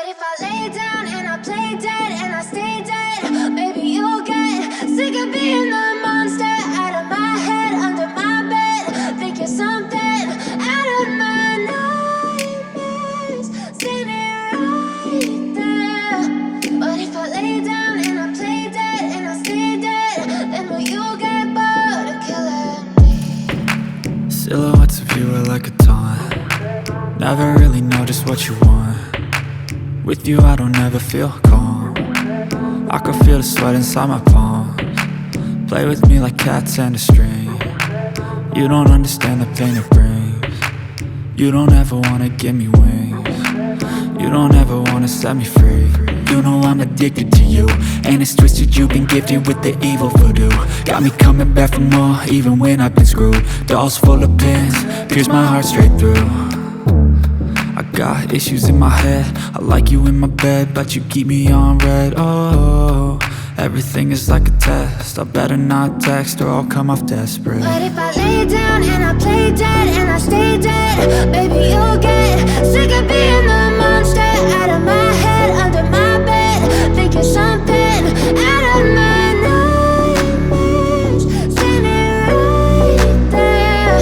if I lay down and I play dead and I stay dead, maybe you'll get sick of being the monster out of my head, under my bed. Think you're something out of my nightmares, standing right there. But if I lay down and I play dead and I stay dead, then will you get bored of killing me? Silhouettes of you are like a taunt. Never really know just what you want. With you I don't ever feel calm. I can feel the sweat inside my palms. Play with me like cats and a string. You don't understand the pain it brings. You don't ever wanna give me wings. You don't ever wanna set me free. You know I'm addicted to you, and it's twisted, you've been gifted with the evil voodoo. Got me coming back for more, even when I've been screwed. Dolls full of pins, pierce my heart straight through. I got issues in my head, I like you in my bed, but you keep me on red. Oh, everything is like a test, I better not text or I'll come off desperate. But if I lay down and I play dead and I stay dead, baby you'll get sick of being the monster out of my head, under my bed. Think you're something out of my nightmares, standing right there.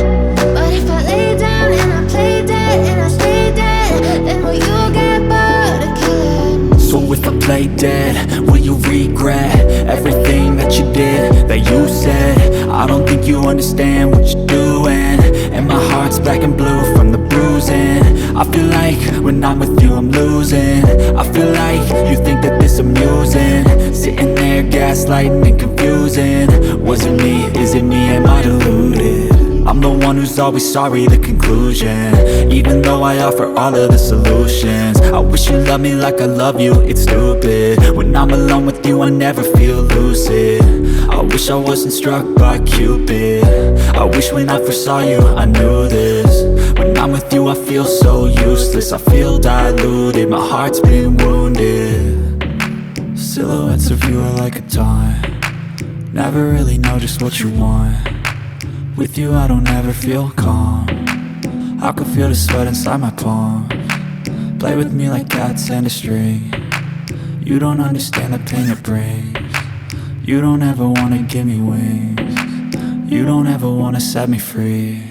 But if I lay down and I play dead and I stay dead, then will you get bored of killing me? So if I play dead, will you regret everything that you did, that you said? I don't think you understand what you're doing, and my heart's black and blue from the bruising. I feel like when I'm with you I'm losing. I feel like you think that this amusing, sitting there gaslighting and confusing. Was it me? Is it me? Am I deluded? I'm the one who's always sorry, the conclusion. Even though I offer all of the solutions, I wish you loved me like I love you, it's stupid. When I'm alone with you I never feel lucid. I wish I wasn't struck by Cupid. I wish when I first saw you I knew this. When I'm with you I feel so useless, I feel diluted, my heart's been wounded. Silhouettes of you are like a taunt. Never really know just what you want. With you I don't ever feel calm. I can feel the sweat inside my palms. Play with me like cats and a string. You don't understand the pain it brings. You don't ever wanna give me wings. You don't ever wanna set me free.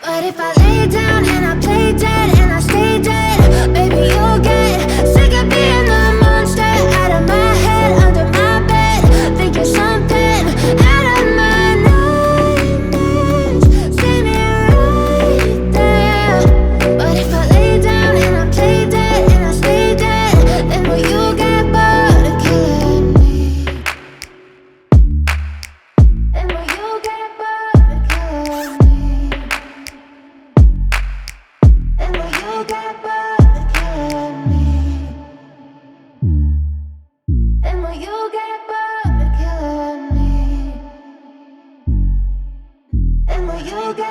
But if I lay down and I play dead and I stay dead,